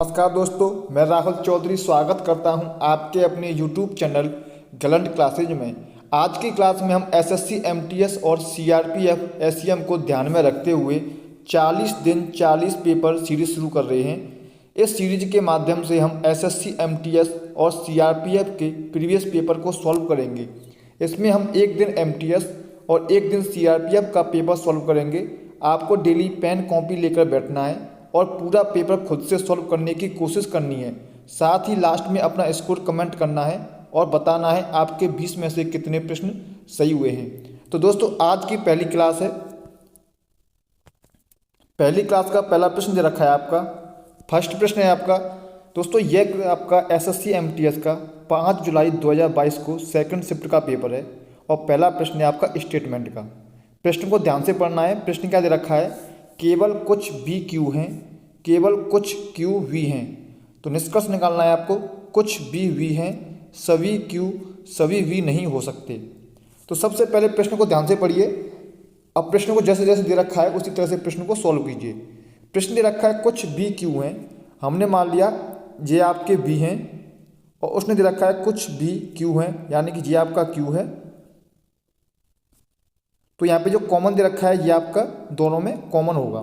नमस्कार दोस्तों, मैं राहुल चौधरी स्वागत करता हूं आपके अपने YouTube चैनल गलंट क्लासेज में। आज की क्लास में हम एसएससी एमटीएस और सीआरपीएफ एसईएम को ध्यान में रखते हुए 40 दिन 40 पेपर सीरीज शुरू कर रहे हैं। इस सीरीज के माध्यम से हम एसएससी एमटीएस और सीआरपीएफ के प्रीवियस पेपर को सॉल्व करेंगे। इसमें हम एक दिन एमटीएस और एक दिन सीआरपीएफ का पेपर सॉल्व करेंगे। आपको डेली पेन कॉपी लेकर बैठना है और पूरा पेपर खुद से सॉल्व करने की कोशिश करनी है। साथ ही लास्ट में अपना स्कोर कमेंट करना है और बताना है आपके 20 में से कितने प्रश्न सही हुए हैं। तो दोस्तों, आज की पहली क्लास है। पहली क्लास का पहला प्रश्न दे रखा है आपका। फर्स्ट प्रश्न है आपका दोस्तों, यह आपका एसएससी एमटीएस का 5 जुलाई 2022 को सेकंड शिफ्ट का पेपर है और पहला प्रश्न है आपका स्टेटमेंट का। प्रश्न को ध्यान से पढ़ना है। प्रश्न क्या दे रखा है? केवल कुछ बी क्यू हैं, केवल कुछ क्यू वी हैं। तो निष्कर्ष निकालना है आपको। कुछ बी वी हैं, सभी क्यू सभी वी नहीं हो सकते। तो सबसे पहले प्रश्न को ध्यान से पढ़िए। अब प्रश्न को जैसे जैसे दे रखा है उसी तरह से प्रश्न को सॉल्व कीजिए। प्रश्न दे रखा है कुछ बी क्यू हैं, हमने मान लिया ये आपके बी हैं, और उसने दे रखा है कुछ बी क्यू हैं, यानी कि ये आपका क्यू है। तो यहाँ पे जो कॉमन दे रखा है ये आपका दोनों में कॉमन होगा।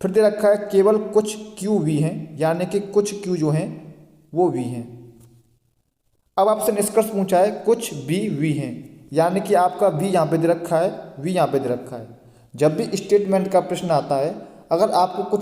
फिर दे रखा है केवल कुछ क्यू वी हैं, यानी कि कुछ क्यू जो हैं वो वी हैं। अब आपसे निष्कर्ष पूछा है कुछ बी वी हैं, यानी कि आपका बी यहाँ पे दे रखा है, वी यहाँ पे दे रखा है। जब भी स्टेटमेंट का प्रश्न आता है, अगर आपको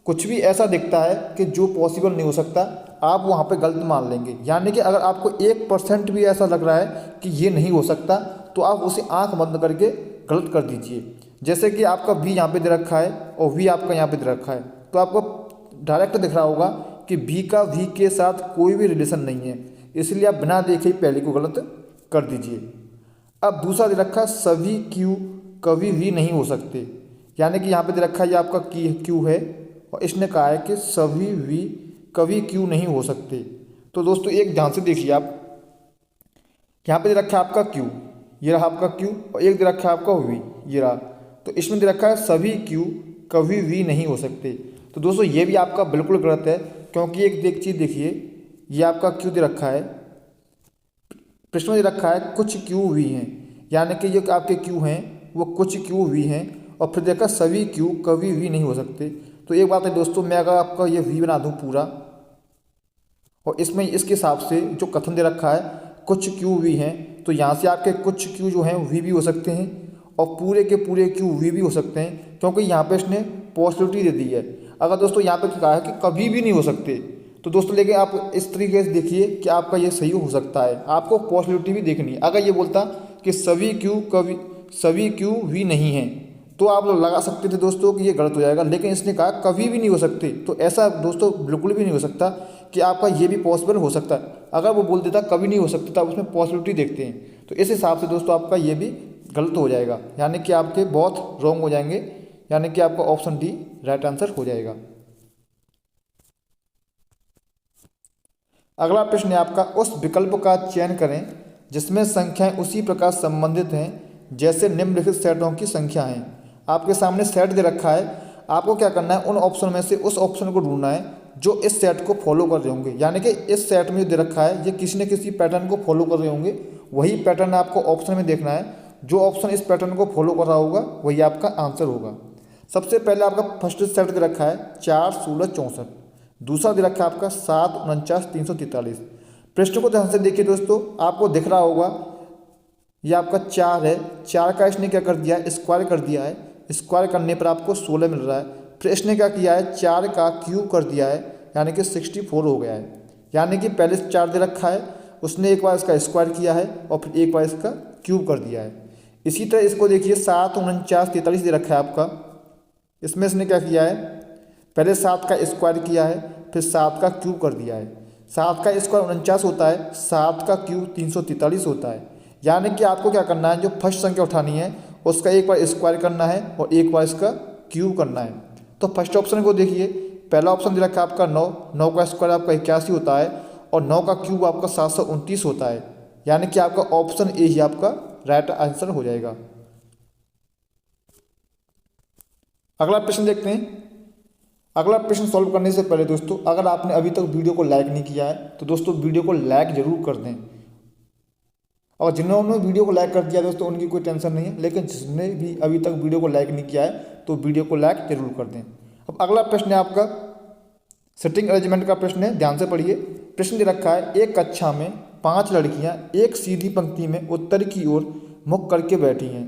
कुछ भी ऐसा दिखता है कि जो पॉसिबल नहीं हो सकता, आप वहाँ पे गलत मान लेंगे। यानी कि अगर आपको 1% भी ऐसा लग रहा है कि ये नहीं हो सकता, तो आप उसे आंख बंद करके गलत कर दीजिए। जैसे कि आपका बी यहाँ पे दे रखा है और वी आपका यहाँ पे दे रखा है, तो आपको डायरेक्ट दिख रहा होगा कि बी का वी के साथ कोई भी रिलेशन नहीं है, इसलिए आप बिना देखे ही पहले को गलत कर दीजिए। अब दूसरा दे रखा है सभी क्यू कभी भी नहीं हो सकते, यानी कि यहाँ पे दे रखा है ये आपका क्यू है और इसने कहा है कि सभी वी कभी क्यू नहीं हो सकते। तो दोस्तों एक ध्यान से देखिए आप, यहाँ पे दे रखा है आपका क्यू, ये रहा आपका क्यू, और एक दे रखा है आपका वी, ये रहा। तो इसमें दे रखा है सभी क्यू कभी वी नहीं हो सकते। तो दोस्तों ये भी आपका बिल्कुल गलत है, क्योंकि एक चीज़ देखिए, ये आपका क्यू दे रखा है, प्रश्न में दे रखा है कुछ क्यू वी हैं, यानी कि ये आपके क्यू हैं वो कुछ क्यू वी हैं, और फिर देखा सभी क्यू कभी वी नहीं हो सकते। तो एक बात है दोस्तों, मैं अगर आपका ये वी बना दूँ पूरा, और इसमें इसके हिसाब से जो कथन दे रखा है कुछ क्यू वी हैं, तो यहाँ से आपके कुछ क्यू जो हैं वी भी हो सकते हैं और पूरे के पूरे क्यू वी भी हो सकते हैं, क्योंकि यहाँ पे इसने पॉसिबिलिटी दे दी है। अगर दोस्तों यहाँ पे कहा है कि कभी भी नहीं हो सकते, तो दोस्तों लेकिन आप इस तरीके से देखिए कि आपका ये सही हो सकता है। आपको पॉसिबिलिटी भी देखनी है। अगर ये बोलता कि सभी क्यू वी नहीं हैं, तो आप लोग लगा सकते थे दोस्तों कि ये गलत हो जाएगा, लेकिन इसने कहा कभी भी नहीं हो सकते। तो ऐसा दोस्तों बिल्कुल भी नहीं हो सकता कि आपका ये भी पॉसिबल हो सकता है। अगर वो बोल देता कभी नहीं हो सकता, तो आप उसमें पॉसिबिलिटी देखते हैं। तो इस हिसाब से दोस्तों आपका ये भी गलत हो जाएगा, यानी कि आपके बहुत रॉन्ग हो जाएंगे, यानी कि आपका ऑप्शन डी राइट आंसर हो जाएगा। अगला प्रश्न है आपका, उस विकल्प का चयन करें जिसमें संख्याएं उसी प्रकार संबंधित हैं जैसे निम्नलिखित सेटों की संख्या है। आपके सामने सेट दे रखा है, आपको क्या करना है, उन ऑप्शन में से उस ऑप्शन को ढूंढना है जो इस सेट को फॉलो कर रहे होंगे। यानी कि इस सेट में जो दे रखा है ये किसी न किसी पैटर्न को फॉलो कर रहे होंगे, वही पैटर्न आपको ऑप्शन में देखना है। जो ऑप्शन इस पैटर्न को फॉलो कर रहा होगा वही आपका आंसर होगा। सबसे पहले आपका फर्स्ट सेट दे रखा है 4 16 64, दूसरा दे रखा है आपका 7 49 343। प्रश्न को ध्यान से देखिए दोस्तों, आपको दिख रहा होगा ये आपका 4 है, 4 का इसने क्या कर दिया है, स्क्वायर कर दिया है। स्क्वायर करने पर आपको 16 मिल रहा है। फिर इसने क्या किया है, 4 का क्यूब कर दिया है, यानी कि 64 हो गया है। यानी कि पहले 4 दे रखा है, उसने एक बार इसका स्क्वायर किया है और फिर एक बार इसका क्यूब कर दिया है। इसी तरह इसको देखिए 7 49 43 दे रखा है आपका, इसमें इसने क्या किया है, पहले 7 का स्क्वायर किया है, फिर 7 का क्यूब कर दिया है। 7 का स्क्वायर 49 होता है, 7 का क्यूब 343 होता है। यानी कि आपको क्या करना है, जो फर्स्ट संख्या उठानी है उसका एक बार स्क्वायर करना है और एक बार इसका क्यूब करना है। तो फर्स्ट ऑप्शन को देखिए, पहला ऑप्शन दे रखा है आपका 9, 9 का स्क्वायर आपका 81 होता है और 9 का क्यूब आपका 729 होता है। यानी कि आपका ऑप्शन ए ही आपका राइट आंसर हो जाएगा। अगला प्रश्न देखते हैं। अगला प्रश्न सॉल्व करने से पहले दोस्तों, अगर आपने अभी तक वीडियो को लाइक नहीं किया है तो दोस्तों वीडियो को लाइक जरूर कर दें। और जिन्होंने वीडियो को लाइक कर दिया दोस्तों उनकी कोई टेंशन नहीं है, लेकिन जिसने भी अभी तक वीडियो को लाइक नहीं किया है तो वीडियो को लाइक जरूर कर दें। अब अगला प्रश्न है आपका सिटिंग अरेंजमेंट का प्रश्न है, ध्यान से पढ़िए। प्रश्न दे रखा है, एक कक्षा में 5 लड़कियां एक सीधी पंक्ति में उत्तर की ओर मुख करके बैठी हैं।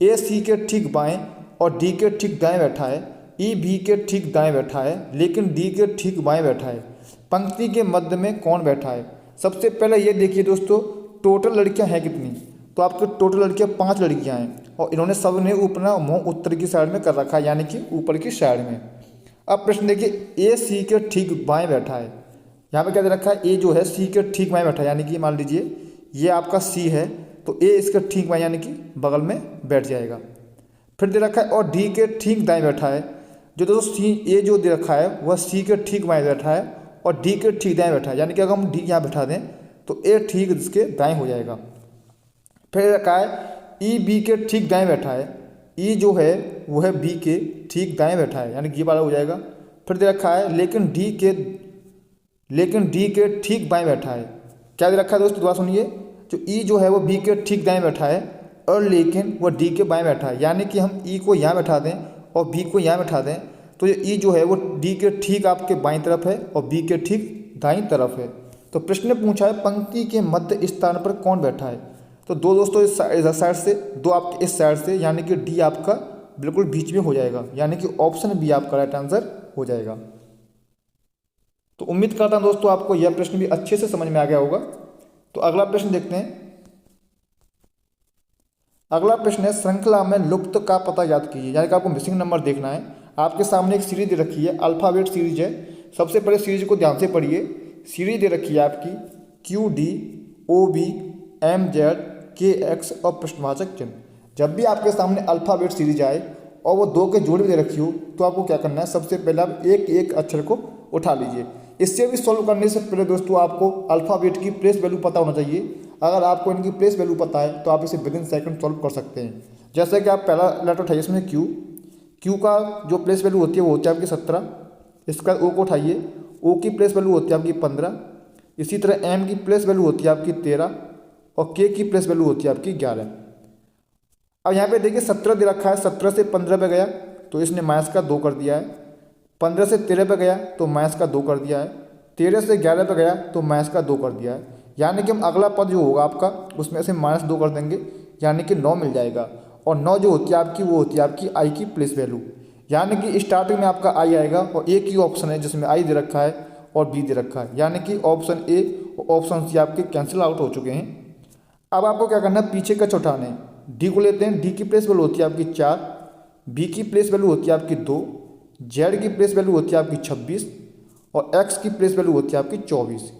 ए सी के ठीक बाएं और डी के ठीक दाएं बैठा है। ई बी के ठीक दाएं बैठा है, लेकिन डी के ठीक बाएं बैठा है। पंक्ति के मध्य में कौन बैठा है? सबसे पहले ये देखिए दोस्तों, टोटल लड़कियां हैं कितनी? तो आपके टोटल लड़कियां 5 लड़कियां हैं और इन्होंने सब ने अपना मुँह उत्तर की साइड में कर रखा है, यानी कि ऊपर की साइड में। अब प्रश्न देखिए, ए सी के ठीक बाएं बैठा है। यहाँ पे क्या दे रखा है? ए जो है सी के ठीक बाएं बैठा है, यानी कि मान लीजिए ये आपका सी है तो ए इसके ठीक बाएं यानी कि बगल में बैठ जाएगा। फिर दे रखा है और डी के ठीक दाएं बैठा है। जो दोस्तों सी ए जो दे रखा है वह सी के ठीक बाएं बैठा है और डी के ठीक दाएं बैठा है, यानी कि अगर हम डी यहाँ बैठा दें तो ए ठीक इसके दाएं हो जाएगा। फिर रखा है ई बी के ठीक दाएं बैठा है। ई जो है वो है बी के ठीक दाएं बैठा है, यानी कि ये वाला हो जाएगा। फिर दे रखा है लेकिन डी के ठीक बाएं बैठा है। क्या दे रखा है दोस्तों, दोबारा सुनिए। जो ई जो है वो बी के ठीक दाएं बैठा है और लेकिन वो डी के बाएं बैठा है, यानी कि हम ई को यहाँ बैठा दें और बी को यहाँ बैठा दें तो ये ई जो है वो डी के ठीक आपके बाईं तरफ है और बी के ठीक दाईं तरफ है। तो प्रश्न ने पूछा है पंक्ति के मध्य स्थान पर कौन बैठा है? तो दो दोस्तों इस साइड से, दो आपके इस साइड से, यानी कि डी आपका बिल्कुल बीच में हो जाएगा, यानी कि ऑप्शन बी आपका राइट आंसर हो जाएगा। तो उम्मीद करता हूं दोस्तों आपको यह प्रश्न भी अच्छे से समझ में आ गया होगा। तो अगला प्रश्न देखते हैं। अगला प्रश्न है, श्रृंखला में लुप्त का पता याद कीजिए, यानी कि आपको मिसिंग नंबर देखना है। आपके सामने एक सीरीज दे रखी है, अल्फाबेट सीरीज है। सबसे पहले सीरीज को ध्यान से पढ़िए। सीरीज दे रखी है आपकी Q D O B M Z K X और प्रश्नवाचक चिन्ह। जब भी आपके सामने अल्फाबेट सीरीज आए और वो 2 के जोड़ भी दे रखी हो तो आपको क्या करना है, सबसे पहले आप एक एक अक्षर को उठा लीजिए। इससे भी सॉल्व करने से पहले दोस्तों आपको अल्फाबेट की प्लेस वैल्यू पता होना चाहिए। अगर आपको इनकी प्लेस वैल्यू पता है तो आप इसे विद इन सेकंड सॉल्व कर सकते हैं। जैसे कि आप पहला लेटर उठाइए, इसमें क्यू का जो प्लेस वैल्यू होती है वो होती है आपकी 17। इसका ओ को उठाइए, ओ की प्लेस वैल्यू होती है आपकी 15। इसी तरह एम की प्लेस वैल्यू होती है आपकी 13 और के की प्लेस वैल्यू होती है आपकी 11। अब यहाँ पे देखिए 17 दे रखा है, 17 से 15 पे गया तो इसने माइनस का 2 कर दिया है। 15 से 13 पे गया तो माइनस का 2 कर दिया है। 13 से 11 पे गया तो माइनस का 2 कर दिया है। यानी कि हम अगला पद जो होगा आपका उसमें से -2 कर देंगे, यानी कि 9 मिल जाएगा। और 9 जो होती है आपकी वो होती है आपकी आई की प्लेस वैल्यू, यानी कि स्टार्टिंग में आपका आई आएगा और एक ही ऑप्शन है जिसमें आई दे रखा है और बी दे रखा है, यानी कि ऑप्शन ए और ऑप्शन सी आपके कैंसिल आउट हो चुके हैं। अब आपको क्या करना है, पीछे का उठाना है। डी को लेते हैं, डी की प्लेस वैल्यू होती है आपकी 4, बी की प्लेस वैल्यू होती है आपकी 2, जेड की प्लेस वैल्यू होती है आपकी 26 और एक्स की प्लेस वैल्यू होती है आपकी 24।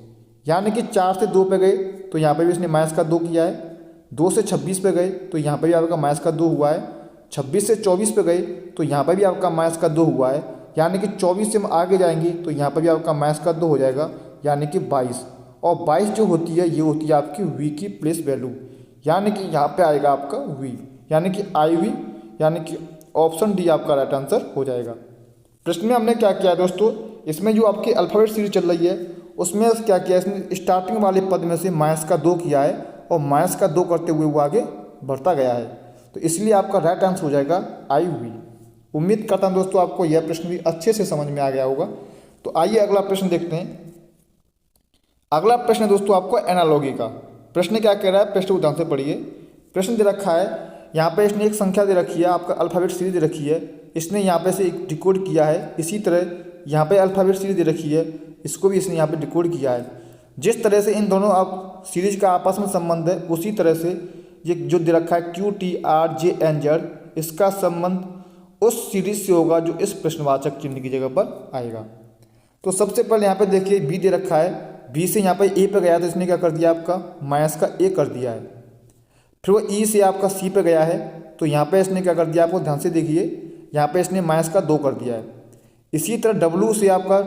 यानी कि 4 से 2 पे गए तो यहाँ पे भी इसने माइनस का 2 किया है। 2 से 26 पे गए तो यहाँ पे भी आपका माइनस का 2 हुआ है। 26 से 24 पे गए तो यहाँ पे भी आपका माइनस का 2 हुआ है। यानी कि 24 से हम आगे जाएंगे तो यहाँ पे भी आपका माइनस का 2 हो जाएगा, यानी कि 22। और 22 जो होती है ये होती है आपकी वी की प्लेस वैल्यू, यानी कि यहाँ पे आएगा आपका वी, यानी कि आई वी, यानी कि ऑप्शन डी आपका राइट आंसर हो जाएगा। प्रश्न में हमने क्या किया दोस्तों, इसमें जो आपकी अल्फाबेट सीरीज चल रही है उसमें क्या किया, इसने स्टार्टिंग वाले पद में से -2 किया है और -2 करते हुए वो आगे बढ़ता गया है, तो इसलिए आपका राइट आंसर हो जाएगा आई वी। उम्मीद करता हूँ दोस्तों आपको यह प्रश्न भी अच्छे से समझ में आ गया होगा। तो आइए अगला प्रश्न देखते हैं। अगला प्रश्न है दोस्तों आपको एनालॉगी का। प्रश्न क्या कह रहा है, प्रश्न को ध्यान से पढ़िए। प्रश्न दे रखा है, यहाँ पे इसने एक संख्या दे रखी है, आपका अल्फाबेट सीरीज दे रखी है, इसने यहाँ पे से एक डिकोड किया है। इसी तरह यहाँ पे अल्फाबेट सीरीज दे रखी है, इसको भी इसने यहाँ पे डिकोड किया है। जिस तरह से इन दोनों आप सीरीज का आपस में संबंध है उसी तरह से ये जो दे रखा है QTRJNZ, इसका संबंध उस सीरीज से होगा जो इस प्रश्नवाचक चिन्ह की जगह पर आएगा। तो सबसे पहले यहाँ पे देखिए बी दे रखा है, बी से यहाँ पे ए पे गया तो इसने क्या कर दिया, आपका -a कर दिया है। फिर वो ई से आपका सी पे गया है तो यहाँ पे इसने क्या कर दिया, आपको ध्यान से देखिए, यहाँ पे इसने -2 कर दिया है। इसी तरह डब्ल्यू से आपका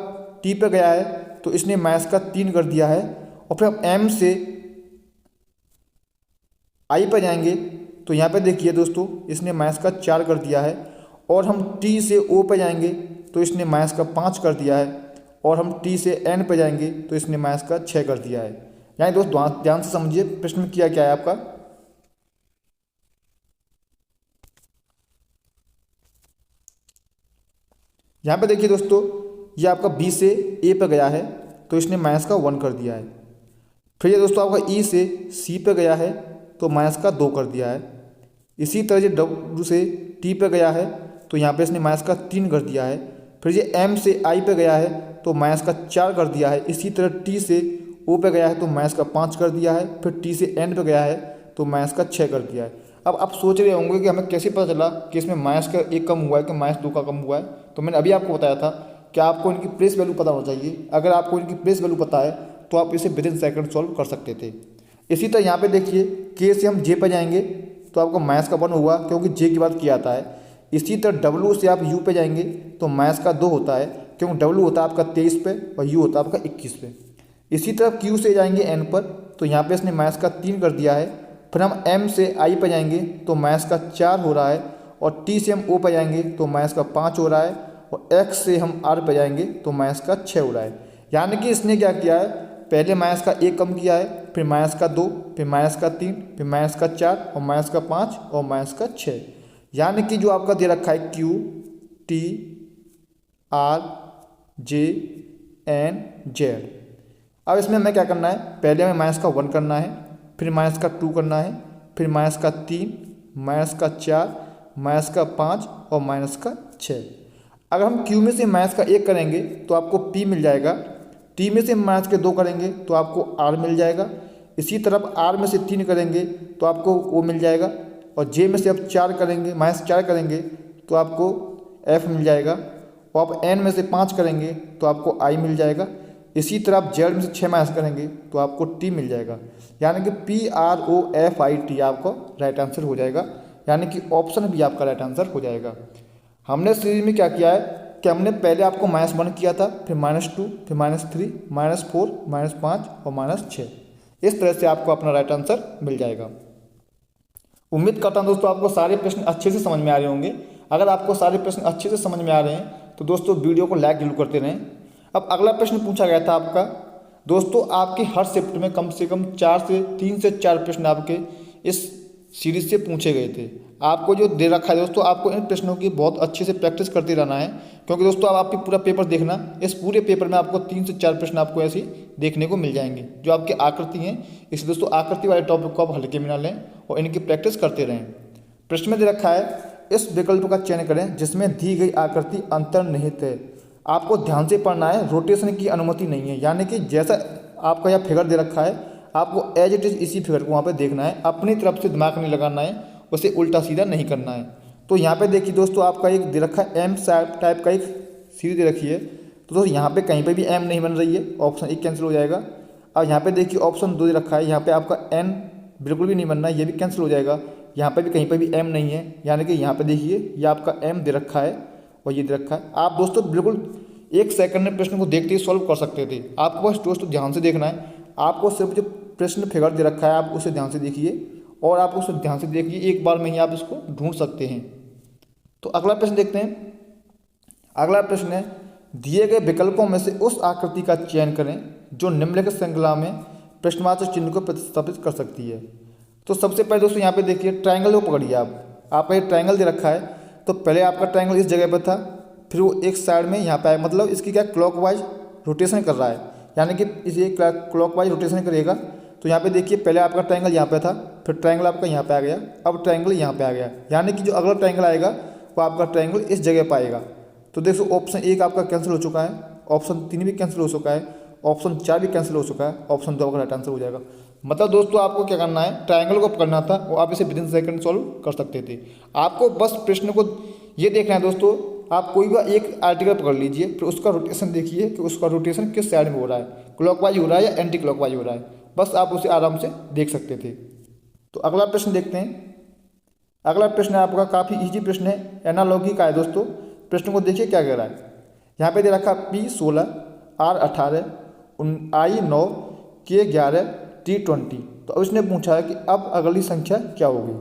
टी पे गया है तो इसने -3 कर दिया है। और फिर हम एम से आई पे जाएंगे तो यहाँ पे देखिए दोस्तों इसने -4 कर दिया है। और हम टी से ओ पे जाएंगे तो इसने माइनस का 5 कर दिया है, और हम टी से एन पे जाएंगे तो इसने माइनस का 6 कर दिया है। यानी दोस्त ध्यान से समझिए प्रश्न में किया क्या है आपका। यहाँ पे देखिए दोस्तों, ये आपका बी से ए पे गया है तो इसने माइनस का 1 कर दिया है। फिर ये दोस्तों आपका ई से सी पे गया है तो माइनस का 2 कर दिया है। इसी तरह ये डब्ल्यू से टी पे गया है तो यहाँ पे इसने माइनस का 3 कर दिया है। फिर ये एम से आई पे गया है तो माइनस का 4 कर दिया है। इसी तरह टी से ओ पे गया है तो माइनस का 5 कर दिया है। फिर टी से एन पे गया है तो माइनस का 6 कर दिया है। अब आप सोच रहे होंगे कि हमें कैसे पता चला कि इसमें माइनस का 1 कम हुआ है कि माइनस 2 का कम हुआ है। तो मैंने अभी आपको बताया था कि आपको इनकी प्लेस वैल्यू पता होना चाहिए। अगर आपको इनकी प्लेस वैल्यू पता है तो आप इसे विद इन सेकंड सॉल्व कर सकते थे। इसी तरह यहाँ पे देखिए, के से हम जे पे जाएंगे तो आपको माइनस का 1 हुआ क्योंकि जे की बात किया आता है। इसी तरह डब्ल्यू से आप यू पे जाएंगे तो माइनस का 2 होता है क्योंकि डब्ल्यू होता है आपका 23 पे और यू होता है आपका 21 पे। इसी तरह क्यू से जाएंगे एन पर तो यहाँ पे इसने माइनस का 3 कर दिया है। फिर हम एम से आई पे जाएंगे तो माइनस का 4 हो रहा है, और टी से हम ओ पे जाएंगे तो माइनस का 5 हो रहा है, और एक्स से हम आर पे जाएंगे तो माइनस का 6 हो रहा है। यानी कि इसने क्या किया है, पहले माइनस का 1 कम किया है, फिर माइनस का 2, फिर माइनस का 3, फिर माइनस का 4 और माइनस का 5 और माइनस का 6। यानी कि जो आपका दे रखा है Q T R J N Z. अब इसमें हमें क्या करना है, पहले हमें माइनस का 1 करना है, फिर माइनस का 2 करना है, फिर माइनस का 3, माइनस का 4, माइनस का 5 और माइनस का 6। अगर हम क्यू में से माइनस का 1 करेंगे तो आपको पी मिल जाएगा। टी में से माइनस के 2 करेंगे तो आपको आर मिल जाएगा। इसी तरफ आर में से 3 करेंगे तो आपको ओ मिल जाएगा, और जे में से आप 4 करेंगे, माइनस 4 करेंगे तो आपको एफ मिल जाएगा, और आप एन में से 5 करेंगे तो आपको आई मिल जाएगा। इसी तरह आप जेड में से 6 माइनस करेंगे तो आपको टी मिल जाएगा। यानी कि P R O F I T आपको राइट आंसर हो जाएगा, यानी कि ऑप्शन भी आपका राइट आंसर हो जाएगा। हमने सीरीज में क्या किया है कि हमने पहले आपको -1 किया था, फिर -2, फिर -3, -4, -5 और -6। इस तरह से आपको अपना राइट आंसर मिल जाएगा। उम्मीद करता हूँ दोस्तों आपको सारे प्रश्न अच्छे से समझ में आ रहे होंगे। अगर आपको सारे प्रश्न अच्छे से समझ में आ रहे हैं तो दोस्तों वीडियो को लाइक जरूर करते रहें। अब अगला प्रश्न पूछा गया था आपका, दोस्तों आपके हर शिफ्ट में कम से कम 3 से 4 प्रश्न आपके इस सीरीज से पूछे गए थे। आपको जो दे रखा है दोस्तों, आपको इन प्रश्नों की बहुत अच्छे से प्रैक्टिस करते रहना है, क्योंकि दोस्तों अब आपकी पूरा पेपर देखना, इस पूरे पेपर में आपको 3 से 4 प्रश्न आपको ऐसे देखने को मिल जाएंगे जो आपकी आकृति हैं। इसलिए दोस्तों आकृति वाले टॉपिक को आप हल्के में ना लें और इनकी प्रैक्टिस करते रहें। प्रश्न में दे रखा है, इस विकल्प का चयन करें जिसमें दी गई आकृति अंतर्निहित है। आपको ध्यान से पढ़ना है, रोटेशन की अनुमति नहीं है। यानी कि जैसा आपका यह फिगर दे रखा है आपको एज इट इज इसी फिगर को वहाँ पे देखना है, अपनी तरफ से दिमाग नहीं लगाना है, उसे उल्टा सीधा नहीं करना है। तो यहाँ पे देखिए दोस्तों आपका एक दे रखा है एम टाइप का एक सीरीज दे रखी है। तो दोस्तों यहाँ पे कहीं पे भी एम नहीं बन रही है, ऑप्शन 1 कैंसिल हो जाएगा। अब यहाँ पे देखिए ऑप्शन 2 दे रखा है, यहाँ पे आपका एन बिल्कुल भी नहीं बनना है, ये भी कैंसिल हो जाएगा। यहाँ पे भी कहीं पे भी एम नहीं है, यानी कि यहाँ पे देखिए ये आपका एम दे रखा है और ये दे रखा है। आप दोस्तों बिल्कुल 1 सेकंड में प्रश्न को देखते ही सॉल्व कर सकते थे। आपको बस दोस्तों ध्यान से देखना है, आपको सिर्फ जो प्रश्न फिगर दे रखा है आप उसे ध्यान से देखिए, और आप उसे ध्यान से देखिए, एक बार में ही आप इसको ढूंढ सकते हैं। तो अगला प्रश्न देखते हैं। अगला प्रश्न है, दिए गए विकल्पों में से उस आकृति का चयन करें जो निम्नलिखित श्रृंखला में प्रश्नवाचक चिन्ह को प्रतिस्थापित कर सकती है। तो सबसे पहले दोस्तों यहाँ पे देखिए ट्रायंगल को पकड़िए आप। आपका ये ट्रायंगल दे रखा है, तो पहले आपका ट्रायंगल इस जगह पर था, फिर वो एक साइड में यहाँ पे आया, मतलब इसकी क्या क्लॉकवाइज रोटेशन कर रहा है, यानी कि इसे क्लॉकवाइज रोटेशन करेगा। तो यहाँ पे देखिए पहले आपका ट्रायंगल यहाँ पे था, फिर ट्रायंगल आपका यहाँ पे आ गया, अब ट्रायंगल यहाँ पे आ गया, यानी कि जो अगला ट्रायंगल आएगा वो आपका ट्रायंगल इस जगह पर आएगा। तो देखो ऑप्शन 1 आपका कैंसिल हो चुका है, ऑप्शन 3 भी कैंसिल हो चुका है, ऑप्शन 4 भी कैंसिल हो चुका है, ऑप्शन 2 आपका राइट आंसर हो जाएगा। मतलब दोस्तों आपको क्या करना है, ट्रायंगल को पकड़ना था और आप इसे विद इन सेकंड सॉल्व कर सकते थे। आपको बस प्रश्न को ये देखना है दोस्तों, आप कोई भी एक आर्टिकल पकड़ लीजिए, फिर उसका रोटेशन देखिए कि उसका रोटेशन किस साइड में हो रहा है, क्लॉकवाइज हो रहा है या एंटी क्लॉकवाइज हो रहा है, बस आप उसे आराम से देख सकते थे। तो अगला प्रश्न देखते हैं। अगला प्रश्न आपका काफ़ी ईजी प्रश्न है, एनालॉगी का है दोस्तों। प्रश्न को देखिए क्या कह रहा है, यहाँ पे दे रखा P16, R18, I9, K11, T20। तो अब इसने पूछा है कि अब अगली संख्या क्या होगी।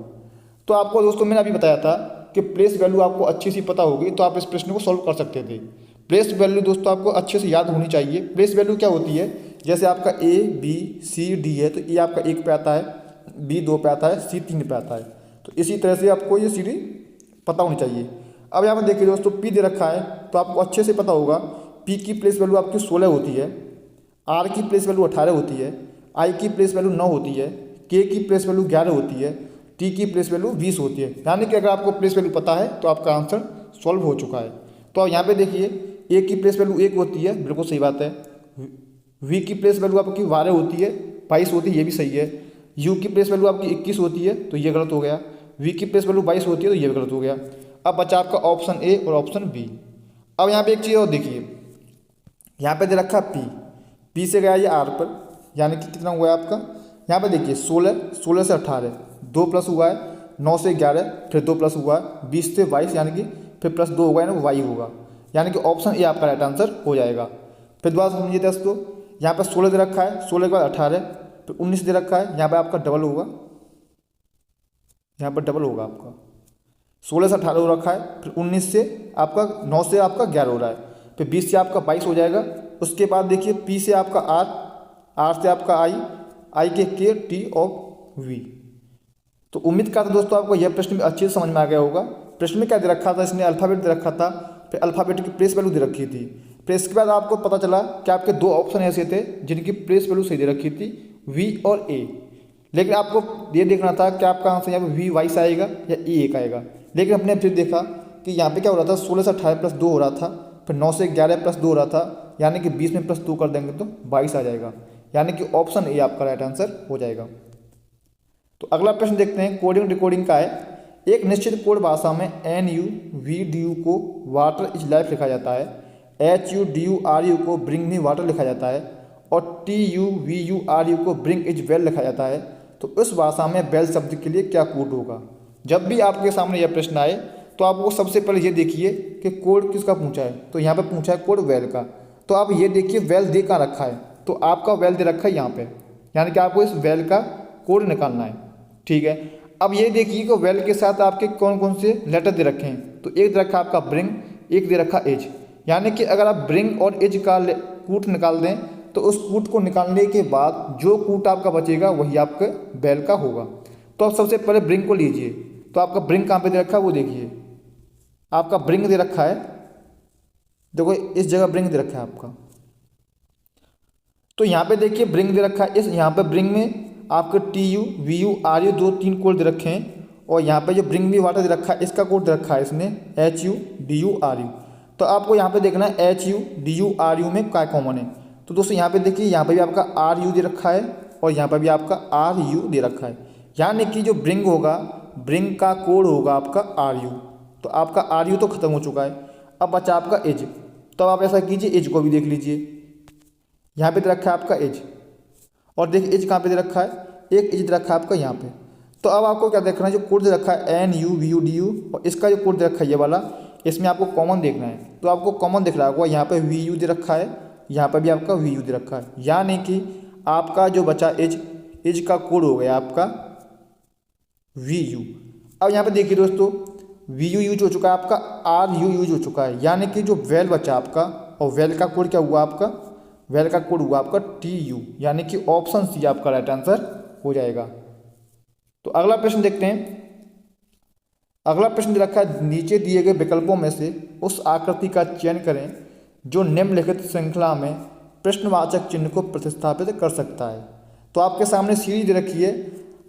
तो आपको दोस्तों मैंने अभी बताया था कि प्लेस वैल्यू आपको अच्छी सी पता होगी तो आप इस प्रश्न को सॉल्व कर सकते थे। प्लेस वैल्यू दोस्तों आपको अच्छे से याद होनी चाहिए। प्लेस वैल्यू क्या होती है, जैसे आपका ए बी सी डी है तो ए आपका 1 पे आता है, बी 2 पे आता है, सी 3 पे आता है। तो इसी तरह से आपको ये सीढ़ी पता होनी चाहिए। अब यहाँ पर देखिए दोस्तों पी दे रखा है तो आपको अच्छे से पता होगा पी की प्लेस वैल्यू आपकी 16 होती है, आर की प्लेस वैल्यू 18 होती है, आई की प्लेस वैल्यू 9 होती है, के की प्लेस वैल्यू 11 होती है, टी की प्लेस वैल्यू 20 होती है। यानी कि अगर आपको प्लेस वैल्यू पता है तो आपका आंसर सॉल्व हो चुका है। तो अब यहाँ पे देखिए ए की प्लेस वैल्यू 1 होती है, बिल्कुल सही बात है। वी की प्लेस वैल्यू आपकी 12 होती है, 22 होती है, ये भी सही है। यू की प्लेस वैल्यू आपकी 21 होती है तो ये गलत हो गया। वी की प्लेस वैल्यू 22 होती है तो ये भी गलत हो गया। अब बचा आपका ऑप्शन ए और ऑप्शन बी। अब यहाँ पे एक चीज़ और देखिए, यहाँ पे दे रखा पी, पी से गया ये आर पर, यानी कि कितना हुआ है आपका, यहाँ पे देखिए 16 से 18, 2 प्लस हुआ है, 9 से 11, फिर 2 प्लस हुआ है, 20 से 22, यानी कि फिर प्लस 2 हुआ है ना, वाई होगा। यानी कि ऑप्शन ए आपका राइट आंसर हो जाएगा। फिर दोबारा समझिए दोस्तों, यहाँ पर 16 दे रखा है, 16 के बाद 18, फिर 19 दे रखा है, यहाँ पर आपका डबल होगा, यहाँ पर डबल होगा आपका 16 से 18 हो रखा है, फिर 19 से आपका 9 से आपका 11 हो रहा है, फिर 20 से आपका 22 हो जाएगा। उसके बाद देखिए पी से आपका आर, आर से आपका आई के टी और वी। तो उम्मीद करता हूं दोस्तों आपको यह प्रश्न भी अच्छे से समझ में आ गया होगा। प्रश्न में क्या दे रखा था, इसने अल्फ़ाबेट दे रखा था, फिर अल्फ़ाबेट की प्लेस वैल्यू दे रखी थी। फिर इसके बाद आपको पता चला कि आपके 2 ऑप्शन ऐसे थे जिनकी प्लेस वैल्यू सही दे रखी थी, वी और ए। लेकिन आपको ये देखना था कि आपका आंसर यहाँ पे वी वाई से आएगा या ए एक आएगा। लेकिन अपने फिर देखा कि यहाँ पे क्या हो रहा था, 16 से 18 प्लस 2 हो रहा था, फिर 9 से 11 प्लस 2 हो रहा था, यानी कि 20 में प्लस 2 कर देंगे तो 22 आ जाएगा। यानी कि ऑप्शन ए आपका राइट आंसर हो जाएगा। तो अगला प्रश्न देखते हैं, कोडिंग डिकोडिंग का है। एक निश्चित कोड भाषा में NUVDU को वाटर इज लाइफ लिखा जाता है, HUDURU को ब्रिंग मी वाटर लिखा जाता है और TUVURU को ब्रिंग इज वेल लिखा जाता है। तो उस भाषा में वेल शब्द के लिए क्या कोड होगा। जब भी आपके सामने यह प्रश्न आए तो आपको सबसे पहले ये देखिए कि कोड किसका पूछा है। तो यहाँ पे पूछा है कोड वेल का, तो आप ये देखिए वेल दे कहाँ रखा है, तो आपका वेल दे रखा है यहाँ पे, यानी कि आपको इस वेल का कोड निकालना है। ठीक है, अब ये देखिए कि वेल के साथ आपके कौन कौन से लेटर दे रखे हैं। तो एक दे रखा आपका ब्रिंग, एक दे रखा एज, यानी कि अगर आप ब्रिंग और एज का कूट निकाल दें तो उस कूट को निकालने के बाद जो कूट आपका बचेगा वही आपके वेल का होगा। तो आप सबसे पहले ब्रिंग को लीजिए, तो आपका ब्रिंग कहाँ पे दे रखा है वो देखिए, आपका ब्रिंग दे रखा है, देखो इस जगह ब्रिंग दे रखा है आपका। तो यहाँ पे देखिए ब्रिंग दे रखा है, इस यहाँ पे ब्रिंग में आपके TUVURU 2-3 कोड दे रखे हैं और यहाँ पे जो ब्रिंग मी वाटर दे रखा है इसका कोड दे रखा है इसने HUDURU। तो आपको यहाँ पे देखना है HUDURU में क्या कॉमन है। तो दोस्तों यहाँ पे देखिए, यहाँ पे भी आपका RU दे रखा है और यहाँ पे भी आपका RU दे रखा है, यानी कि जो ब्रिंग होगा, ब्रिंग का कोड होगा आपका RU। तो आपका RU तो खत्म हो चुका है, अब बचा आपका एज। तो आप ऐसा कीजिए, एज को भी देख लीजिए, यहाँ पे दे रखा है आपका एज और देखिए एज कहाँ पे दे रखा है, एक एज दे रखा है आपका यहाँ पे। तो अब आपको क्या देखना है, जो कोड दे रखा है NUVUDU और इसका जो कोड दे रखा है ये वाला, इसमें आपको कॉमन देखना है। तो आपको कॉमन दिख रहा होगा, यहाँ पे VU दे रखा है, यहाँ पर भी आपका VU दे रखा है, यानी कि आपका जो बचा एज का कोड हो गया आपका VU। अब यहाँ पे देखिए दोस्तों, VU यूज हो चुका है आपका, RU यूज हो चुका है, यानी कि जो वेल बचा आपका, और वेल का कोड क्या हुआ आपका, वेल का कोड हुआ आपका TU, यानी कि ऑप्शन सी आपका राइट आंसर हो जाएगा। तो अगला प्रश्न देखते हैं। अगला प्रश्न दे रखा है, नीचे दिए गए विकल्पों में से उस आकृति का चयन करें जो निम्नलिखित श्रृंखला में प्रश्नवाचक चिन्ह को प्रतिस्थापित कर सकता है। तो आपके सामने सीरीज दे रखी है,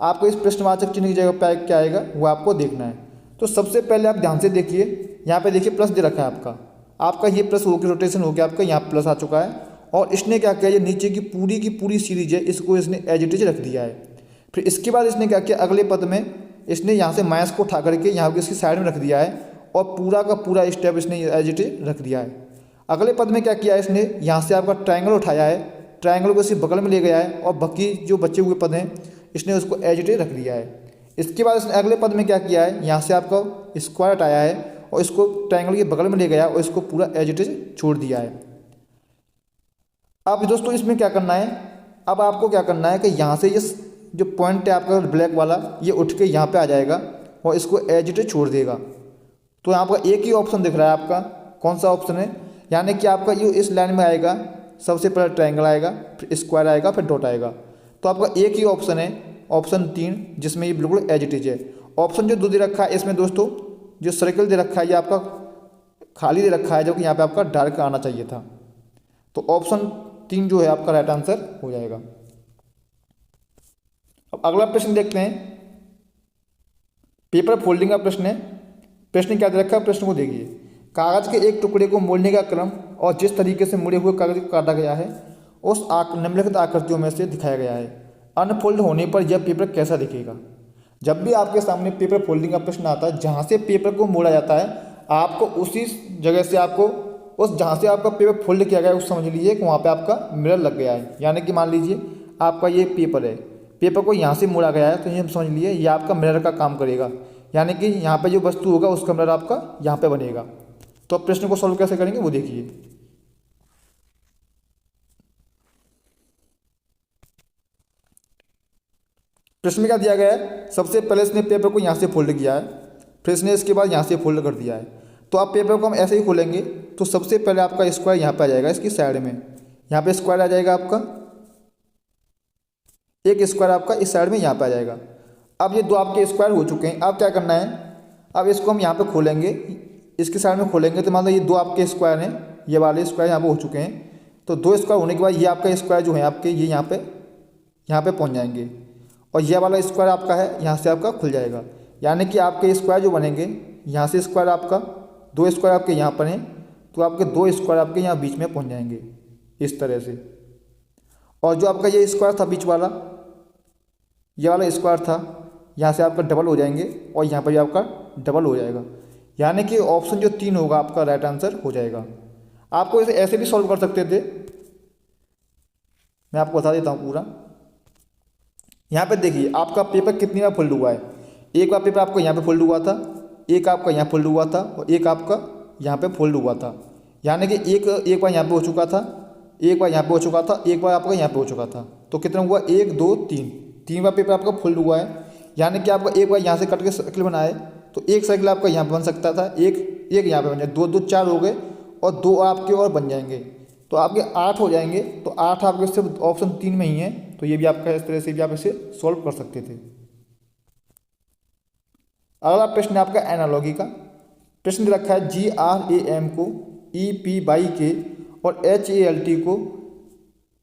आपको इस प्रश्नवाचक चिन्ह की जगह पर क्या आएगा वो आपको देखना है। तो सबसे पहले आप ध्यान से देखिए, यहाँ पे देखिए प्लस दे रखा है आपका ये प्लस होकर रोटेशन हो गया, आपका यहाँ प्लस आ चुका है और इसने क्या किया, ये नीचे की पूरी सीरीज है इसको इसने एज इट इज रख दिया है। फिर इसके बाद इसने क्या किया, अगले पद में इसने यहाँ से माइनस को उठा करके यहाँ की इसकी साइड में रख दिया है और पूरा का पूरा स्टेप इसने एज इट इज रख दिया है। अगले पद में क्या किया है, इसने यहाँ से आपका ट्रायंगल उठाया है, ट्रायंगल को इसी बगल में ले गया है और बाकी जो बचे हुए पद हैं इसने उसको एज इट इज रख दिया है। इसके बाद इसने अगले पद में क्या किया है, यहाँ से आपका स्क्वायर हटाया है और इसको ट्रायंगल के बगल में ले गया और इसको पूरा एज इट इज छोड़ दिया है। अब दोस्तों इसमें क्या करना है, अब आपको क्या करना है कि यहाँ से ये जो पॉइंट है आपका ब्लैक वाला, ये उठ के यहाँ पे आ जाएगा और इसको एज इट इज छोड़ देगा। तो यहाँ पर एक ही ऑप्शन दिख रहा है आपका, कौन सा ऑप्शन है, यानी कि आपका ये इस लाइन में आएगा, सबसे पहले ट्रायंगल आएगा, फिर स्क्वायर आएगा, फिर डॉट आएगा। तो आपका एक ही ऑप्शन है, ऑप्शन 3, जिसमें ये बिल्कुल एज इट इज है। ऑप्शन जो दो दे रखा है इसमें दोस्तों, जो सर्कल दे रखा है ये आपका खाली दे रखा है, जो कि यहाँ पे आपका डार्क आना चाहिए था। तो ऑप्शन 3 जो है आपका राइट आंसर हो जाएगा। अब अगला प्रश्न देखते हैं, पेपर फोल्डिंग का प्रश्न है। प्रश्न क्या दे रखा है, प्रश्न को देखिए। कागज के एक टुकड़े को मोड़ने का क्रम और जिस तरीके से मुड़े हुए कागज को काटा गया है उस निम्नलिखित आकृतियों में से दिखाया गया है। अनफोल्ड होने पर यह पेपर कैसा दिखेगा। जब भी आपके सामने पेपर फोल्डिंग का प्रश्न आता है, जहाँ से पेपर को मोड़ा जाता है, आपको उसी जगह से आपको उस जहाँ से आपका पेपर फोल्ड किया गया है उस समझ लीजिए कि वहाँ पे आपका मिरर लग गया है। यानी कि मान लीजिए आपका ये पेपर है, पेपर को यहाँ से मोड़ा गया है, तो ये समझ लीजिए ये आपका मिरर का काम करेगा। यानी कि यहाँ पे जो वस्तु होगा उसका मिरर आपका यहाँ पे बनेगा। तो अब प्रश्न को सॉल्व कैसे करेंगे वो देखिए। प्रश्न में क्या दिया गया है, सबसे पहले इसने पेपर को यहाँ से फोल्ड किया है, फिर इसने इसके बाद यहाँ से फोल्ड कर दिया है। तो आप पेपर को हम ऐसे ही खोलेंगे तो सबसे पहले आपका स्क्वायर यहाँ पे आ जाएगा, इसकी साइड में यहाँ पे स्क्वायर आ जाएगा आपका, एक स्क्वायर आपका इस साइड में यहाँ पे आ जाएगा। अब ये दो आपके स्क्वायर हो चुके हैं। अब क्या करना है, अब इसको हम यहाँ पे खोलेंगे, इसके साइड में खोलेंगे तो मान लो ये दो आपके स्क्वायर हैं, ये वाले स्क्वायर यहाँ पे हो चुके हैं। तो दो स्क्वायर होने के बाद ये आपका स्क्वायर जो है आपके ये यहाँ पे पहुँच जाएंगे, और यह वाला स्क्वायर आपका है यहाँ से आपका खुल जाएगा। यानी कि आपके स्क्वायर जो बनेंगे, यहाँ से स्क्वायर आपका, दो स्क्वायर आपके यहाँ पर हैं, तो आपके दो स्क्वायर आपके यहाँ बीच में पहुँच जाएंगे इस तरह से। और जो आपका ये स्क्वायर था बीच वाला, ये वाला स्क्वायर था, यहाँ से आपका डबल हो जाएंगे और यहाँ पर भी आपका डबल हो जाएगा। यानी कि ऑप्शन जो 3 होगा आपका राइट आंसर हो जाएगा। आपको इसे ऐसे भी सॉल्व कर सकते थे, मैं आपको बता देता हूँ पूरा। यहाँ पे देखिए आपका पेपर कितनी बार फोल्ड हुआ है। एक बार पेपर आपका यहाँ पे फोल्ड हुआ था, एक आपका यहाँ फोल्ड हुआ था, और एक आपका यहाँ पे फोल्ड हुआ था। यानी कि एक बार यहाँ पे हो चुका था, एक बार यहाँ पे हो चुका था, एक बार आपका यहाँ पे हो चुका था। तो कितना हुआ, 1 2 3, 3 बार पेपर आपका फोल्ड हुआ है। यानी कि आपका एक बार यहाँ से कट के सर्कल बनाए तो एक सर्कल आपका यहाँ पे बन सकता था, एक यहाँ पे बन जाए, 2 2 4 हो गए, और 2 आपके और बन जाएंगे, तो आपके 8 हो जाएंगे। तो 8 आपके सिर्फ ऑप्शन 3 में ही है। तो ये भी आपका इस तरह से भी आप इसे सॉल्व कर सकते थे। अगला प्रश्न है आपका एनालॉजी का। प्रश्न दे रखा है GRAM को EPK और HALT को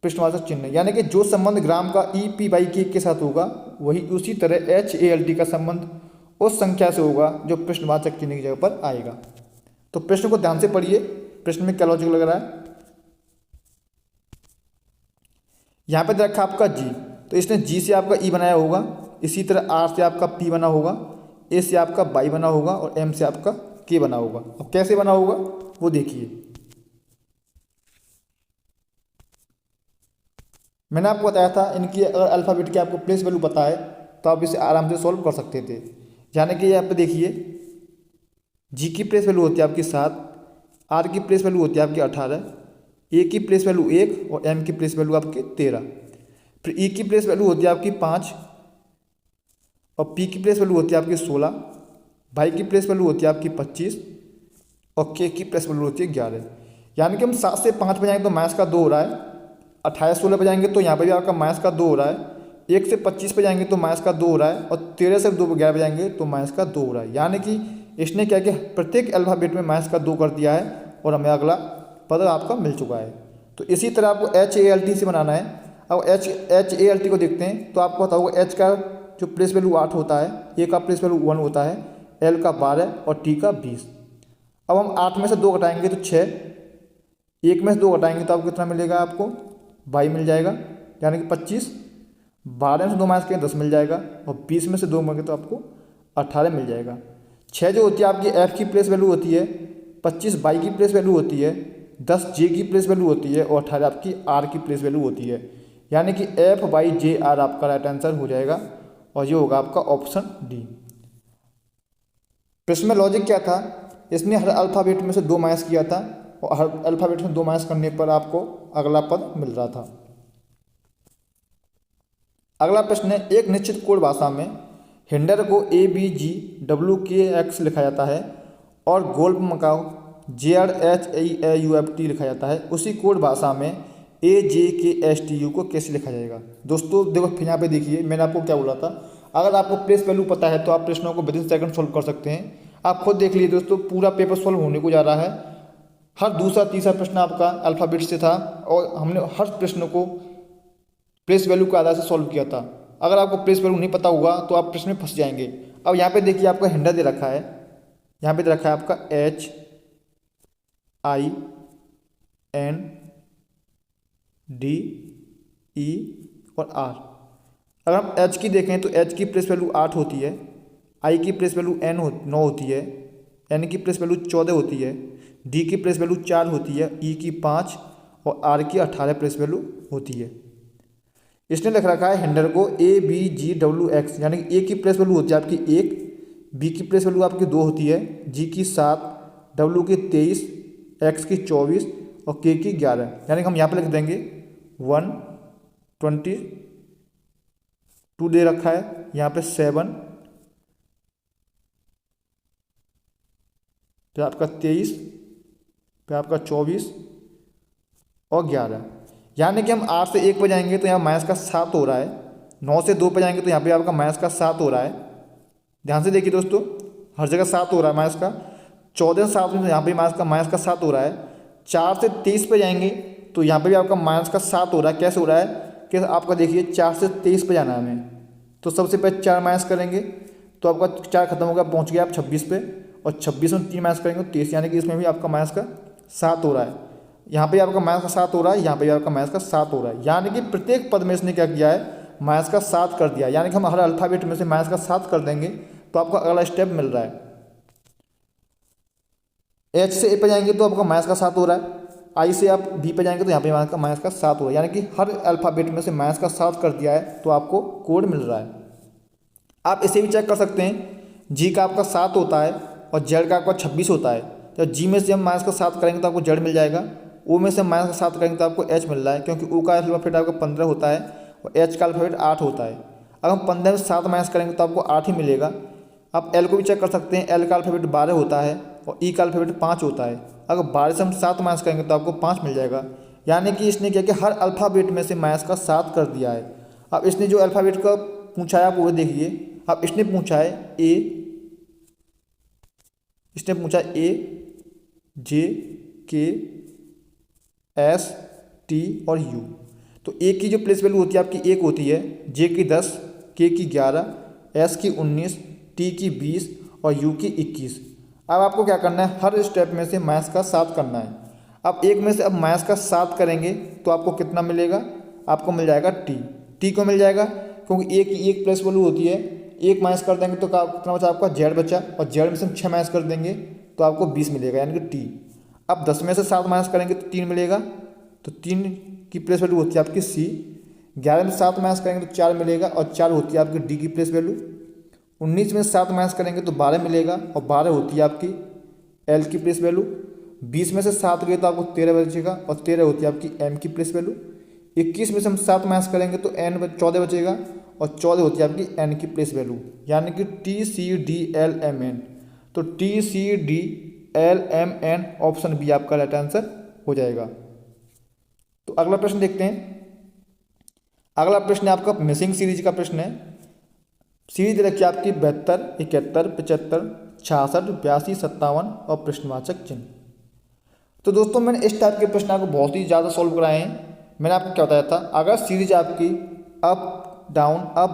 प्रश्नवाचक चिन्ह, यानी कि जो संबंध ग्राम का EPK के साथ होगा वही उसी तरह HALT का संबंध उस संख्या से होगा जो प्रश्नवाचक चिन्ह की जगह पर आएगा। तो प्रश्न को ध्यान से पढ़िए, प्रश्न में क्या लॉजिक लग रहा है। यहाँ पे दे रखा आपका G, तो इसने G से आपका E बनाया होगा, इसी तरह R से आपका P बना होगा, A से आपका Y बना होगा, और M से आपका K बना होगा। अब कैसे बना होगा वो देखिए। मैंने आपको बताया था इनकी अगर अल्फ़ाबेट की आपको प्लेस वैल्यू पता है तो आप इसे आराम से सॉल्व कर सकते थे। यानी कि यहाँ पे देखिए G की प्लेस वैल्यू होती है आपकी 7, R की प्लेस वैल्यू होती है आपकी 18, A की प्लेस वैल्यू 1 और M की प्लेस वैल्यू आपकी 13। फिर E की प्लेस वैल्यू होती है आपकी 5 और P की प्लेस वैल्यू होती है आपकी 16, Y की प्लेस वैल्यू होती है आपकी 25 और K की प्लेस वैल्यू होती है 11। यानी कि हम 7 से 5 बजाएंगे तो माइनस का 2 हो रहा है, 28 16 बजाएंगे तो यहाँ पर भी आपका माइनस का 2 हो रहा है, 1 से 25 पे जाएंगे तो माइनस का 2 हो रहा है, और 13 से 2 11 बजाएंगे तो माइनस का 2 हो रहा है। यानी कि इसने क्या किया, प्रत्येक अल्फ़ाबेट में माइनस का 2 कर दिया है और हमें अगला पद आपका मिल चुका है। तो इसी तरह आपको HALT से बनाना है। अब HALT को देखते हैं तो आपको पता होगा H का जो प्लेस वैल्यू 8 होता है, A का प्लेस वैल्यू 1 होता है, L का 12 और T का 20। अब हम 8 में से 2 घटाएंगे तो 6, 1 में से 2 घटाएंगे तो आपको कितना मिलेगा, आपको 22 मिल जाएगा, यानी कि 25। 12 में से 2 माइनस करें 10 मिल जाएगा, और 20 में से 2 मांगे तो आपको 18 मिल जाएगा। 6 जो होती है आपकी F की प्लेस वैल्यू होती है, 25 Y की प्लेस वैल्यू होती है, 10 J की प्लेस वैल्यू होती है, और 18 आपकी R की प्लेस वैल्यू होती है। यानी कि FYJR आपका राइट आंसर हो जाएगा, और ये होगा आपका ऑप्शन डी। प्रश्न में लॉजिक क्या था, इसने हर अल्फ़ाबेट में से 2 माइनस किया था, और हर अल्फ़ाबेट में 2 माइनस करने पर आपको अगला पद मिल रहा था। अगला प्रश्न है, एक निश्चित कोड भाषा में हिंडर को ABGWKX लिखा जाता है और गोल्फ मकाओ ZHAUFT लिखा जाता है, उसी कोड भाषा में AJKSTU को कैसे लिखा जाएगा। दोस्तों देखो फिर यहाँ पे देखिए मैंने आपको क्या बोला था, अगर आपको प्लेस वैल्यू पता है तो आप प्रश्नों को विदिन सेकंड सॉल्व कर सकते हैं। आप खुद देख लीजिए दोस्तों, पूरा पेपर सॉल्व होने को जा रहा है। हर दूसरा तीसरा प्रश्न आपका अल्फ़ाबेट से था और हमने हर प्रश्न को प्लेस वैल्यू के आधार से सॉल्व किया था। अगर आपको प्लेस वैल्यू नहीं पता होगा तो आप प्रश्न में फंस जाएंगे। अब यहाँ पे देखिए आपका हैंडल दे रखा है, यहाँ पे दे रखा है आपका HINDE और R। अगर हम H की देखें तो H की प्लेस वैल्यू 8 होती है, I की प्लेस वैल्यू 9 होती है, N की प्लेस वैल्यू 14 होती है, D की प्लेस वैल्यू 4 होती है, E की 5 और R की 18 प्लेस वैल्यू होती है। इसने लिख रखा है हैंडल को ABGWX, यानी कि A की प्लेस वैल्यू होती है आपकी 1, B की प्लेस वैल्यू आपकी 2 होती है, G की 7, W की 23, X की 24 और K की 11। यानी कि हम यहाँ पे लिख देंगे 122 दे रखा है, यहाँ पे 7, फिर आपका 23, फिर आपका 24 और 11। यानी कि हम 8 से 1 पे जाएंगे तो यहाँ माइनस का 7 हो रहा है, 9 से 2 पे जाएंगे तो यहाँ पे आपका माइनस का 7 हो रहा है। ध्यान से देखिए दोस्तों, हर जगह 7 हो रहा है माइनस का। 14 से 7 में यहाँ पे माइनस का 7 हो रहा है। 4 से 23 पे जाएंगे तो यहाँ पे भी आपका माइनस का 7 हो रहा है। कैसे हो रहा है कि आपका देखिए 4 से 23 पे जाना है हमें, तो सबसे पहले 4 माइनस करेंगे तो आपका 4 खत्म हो गया, पहुँच गया आप 26 पे, और 26 में 3 माइनस करेंगे तो 23, यानी कि इसमें भी आपका माइनस का 7 हो रहा है। यहाँ पे आपका माइनस का 7 हो रहा है, यहाँ पे आपका माइनस का 7 हो रहा है। यानी कि प्रत्येक पद में इसने क्या किया है, माइनस का 7 कर दिया। यानी कि हम हर अल्फ़ाबेट में से माइनस का 7 कर देंगे तो आपको अगला स्टेप मिल रहा है। H से A पे जाएंगे तो आपका माइनस का 7 हो रहा है, I से आप B पे जाएंगे तो यहाँ पे माइनस का 7 हो रहा है। यानी कि हर अल्फ़ाबेट में से माइनस का 7 कर दिया है तो आपको कोड मिल रहा है। आप इसे भी चेक कर सकते हैं, G का आपका 7 होता है और Z का आपका 26 होता है। तो G में से हम माइनस का 7 करेंगे तो आपको Z मिल जाएगा, O में से हम माइनस का 7 करेंगे तो आपको H मिल रहा है, क्योंकि O का अल्फ़ाबेट आपका 15 होता है और H का अल्फ़ाबेट 8 होता है। अगर हम 15 में 7 माइनस करेंगे तो आपको 8 ही मिलेगा। आप L को भी चेक कर सकते हैं, L का अल्फ़ाबेट 12 होता है और E का अल्फ़ाबेट 5 होता है। अगर 12 से हम 7 माइनस करेंगे तो आपको 5 मिल जाएगा। यानी कि इसने क्या कि हर अल्फ़ाबेट में से माइनस का 7 कर दिया है। अब इसने जो अल्फ़ाबेट का पूछा है आप वो देखिए। अब इसने पूछा है A J K S T और U। तो A की जो प्लेस वैल्यू होती है आपकी 1 होती है, J की 10, K की 11, S की 19, T की 20 और U की 21। अब आपको क्या करना है, हर स्टेप में से माइनस का 7 करना है। अब एक में से अब माइनस का 7 करेंगे तो आपको कितना मिलेगा, आपको मिल जाएगा T को मिल जाएगा, क्योंकि A की 1 प्लेस वैल्यू होती है। 1 माइनस कर देंगे तो कितना बचा आपका Z बचा, और Z में से हम 6 माइनस कर देंगे तो आपको 20 मिलेगा, यानी कि T। अब 10 में से 7 माइनस करेंगे तो 3 मिलेगा, तो 3 की प्लेस वैल्यू होती है आपकी C। 11 में 7 माइनस करेंगे तो 4 मिलेगा, और 4 होती है आपकी D की प्लेस वैल्यू। 19 में 7 माइनस करेंगे तो 12 मिलेगा, और 12 होती है आपकी L की प्लेस वैल्यू। 20 में से 7 गए तो आपको 13 बचेगा, और 13 होती है आपकी M की प्लेस वैल्यू। 21 में से हम 7 माइनस करेंगे तो 14 बचेगा, और 14 होती है आपकी N की प्लेस वैल्यू, यानी कि TCDLMN। तो TCDLMN ऑप्शन बी आपका राइट आंसर हो जाएगा। तो अगला प्रश्न देखते हैं। अगला प्रश्न आपका मिसिंग सीरीज का प्रश्न है। सीरीज रखी है आपकी 72, 71, 75, 66, 82, 57 और प्रश्नवाचक चिन्ह। तो दोस्तों मैंने इस टाइप के प्रश्न आपको बहुत ही ज़्यादा सॉल्व कराए हैं। मैंने आपको क्या बताया था, अगर सीरीज आपकी अप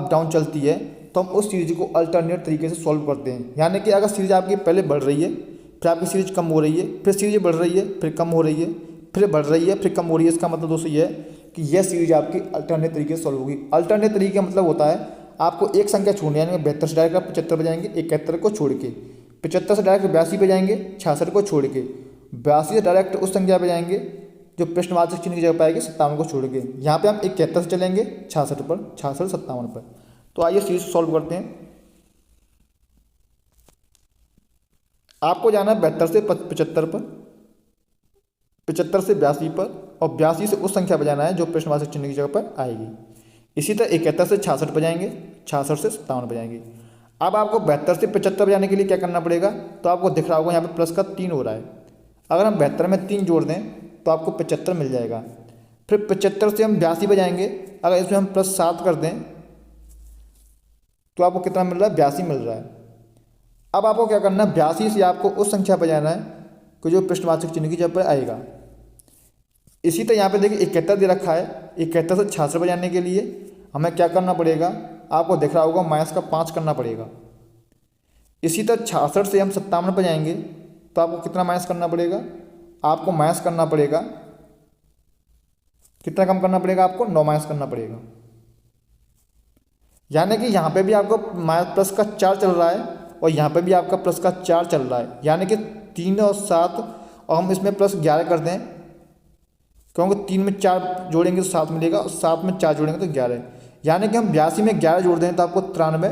डाउन चलती है तो हम उस सीरीज को अल्टरनेट तरीके से सॉल्व करते हैं। यानी कि अगर सीरीज आपकी पहले बढ़ रही है, फिर आपकी सीरीज कम हो रही है, फिर सीरीज बढ़ रही है, फिर कम हो रही है, फिर बढ़ रही है, फिर कम हो रही है, इसका मतलब दोस्तों ये है कि यह सीरीज आपकी अल्टरनेट तरीके से सॉल्व होगी। अल्टरनेट तरीके का मतलब होता है आपको एक संख्या छोड़नी है, यानी 72 से डायरेक्ट आप 75 पे जाएंगे 71 को छोड़ के, 75 से डायरेक्ट 82 पे जाएंगे 66 को छोड़ के, 82 से डायरेक्ट उस संख्या पे जाएंगे जो प्रश्नवाचक चिन्ह की जगह पाएगी 57 को छोड़ के। यहाँ पे हम 71 से चलेंगे 66 पर, 66 57 पर। तो आइए सीरीज सॉल्व करते हैं। आपको जाना है 72 से 75 पर, 75 से 82 पर, और 82 से उस संख्या पर जाना है जो प्रश्नवाचक चिन्ह की जगह पर आएगी। इसी तरह 71 से 66 पर जाएंगे, 66 से 57 पर जाएंगे। अब आपको 72 से 75 जाने के लिए क्या करना पड़ेगा, तो आपको दिख रहा होगा यहाँ पे प्लस का 3 हो रहा है। अगर हम 72 में 3 जोड़ दें तो आपको 75 मिल जाएगा। फिर 75 से हम 82 पे जाएंगे, अगर इसमें हम प्लस 7 कर दें तो आपको कितना मिल रहा है, 82 मिल रहा है। अब आपको क्या करना है, 82 से आपको उस संख्या पर जाना है कि जो प्रश्नवाचक चिन्ह की जगह पर आएगा। इसी तरह यहाँ पे देखिए 71 दे रखा है, 71 से 66 पर जाने के लिए हमें क्या करना पड़ेगा, आपको दिख रहा होगा माइनस का 5 करना पड़ेगा। इसी तरह 66 से हम 57 पर जाएंगे तो आपको कितना माइनस करना पड़ेगा, आपको माइनस करना पड़ेगा, कितना कम करना पड़ेगा, आपको 9 माइनस करना पड़ेगा। यानी कि यहाँ पे भी आपको माइनस प्लस का 4 चल रहा है और यहाँ पे भी आपका प्लस का 4 चल रहा है। यानी कि 3 और 7 और हम इसमें प्लस 11 कर दें, क्योंकि 3 में 4 जोड़ेंगे तो 7 मिलेगा और 7 में 4 जोड़ेंगे तो 11। यानी कि हम 82 में 11 जोड़ दें तो आपको 93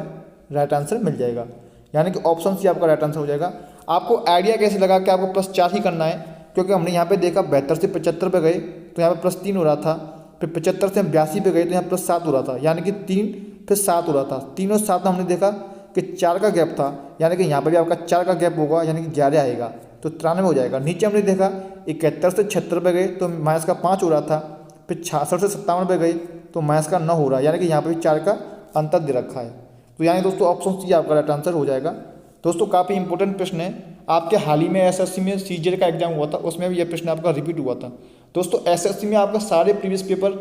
राइट आंसर मिल जाएगा। यानी कि ऑप्शन सी आपका राइट आंसर हो जाएगा। आपको आइडिया कैसे लगा कि आपको प्लस 4 ही करना है, क्योंकि हमने यहाँ पे देखा 72 से 75 पे गए तो यहाँ पे प्लस 3 हो रहा था, फिर 75 से हम 82 पे गए तो यहाँ प्लस 7 हो रहा था, यानी कि 3 फिर 7 हो रहा था। 3 और 7 में हमने देखा कि 4 का गैप था, यानी कि यहाँ पर भी आपका 4 का गैप होगा, यानी कि 11 आएगा तो 93 हो जाएगा। नीचे हमने देखा 71 से 76 पे गए तो माइनस का 5 हो रहा था, फिर 66 से 57 पे गए तो माइनस का 9 हो रहा है, यानी कि यहाँ पे भी 4 का अंतर दे रखा है। तो यानी दोस्तों ऑप्शन सी आपका राइट आंसर हो जाएगा। दोस्तों काफ़ी इंपॉर्टेंट प्रश्न है, आपके हाल ही में एसएससी में सीजीएल का एग्जाम हुआ था, उसमें भी यह प्रश्न आपका रिपीट हुआ था। दोस्तों एसएससी में आपका सारे प्रीवियस पेपर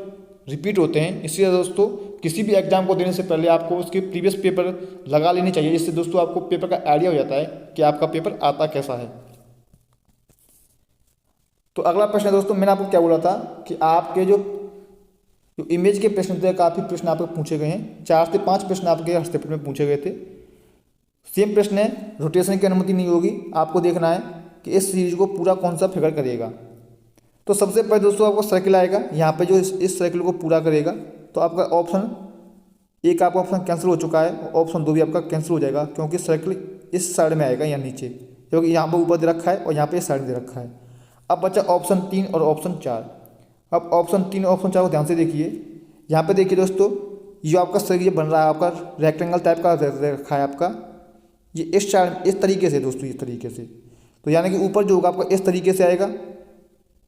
रिपीट होते हैं, इसलिए दोस्तों किसी भी एग्जाम को देने से पहले आपको उसके प्रीवियस पेपर लगा लेने चाहिए, जिससे दोस्तों आपको पेपर का आइडिया हो जाता है कि आपका पेपर आता कैसा है। तो अगला प्रश्न है दोस्तों, मैंने आपको क्या बोला था कि आपके जो इमेज के प्रश्न थे, काफ़ी प्रश्न आपको पूछे गए हैं, 4 से 5 प्रश्न आपके हर पेपर में पूछे गए थे। सेम प्रश्न है, रोटेशन की अनुमति नहीं होगी, आपको देखना है कि इस सीरीज को पूरा कौन सा फिगर करेगा। तो सबसे पहले दोस्तों आपको सर्किल आएगा, यहाँ पे जो इस सर्किल को पूरा करेगा तो आपका ऑप्शन एक आपका ऑप्शन कैंसिल हो चुका है, ऑप्शन 2 भी आपका कैंसिल हो जाएगा, क्योंकि सर्किल इस साइड में आएगा या नीचे, क्योंकि यहाँ पर ऊपर दे रखा है और यहाँ पे इस साइड दे रखा है। अब बचा ऑप्शन 3 और ऑप्शन 4। अब ऑप्शन 3 और ऑप्शन 4 को ध्यान से देखिए। यहाँ पे देखिए दोस्तों, ये आपका सर्किल बन रहा है, आपका रेक्टेंगल टाइप का रखा है आपका, ये इस साइड इस तरीके से दोस्तों, इस तरीके से। तो यानी कि ऊपर जो होगा आपका इस तरीके से आएगा,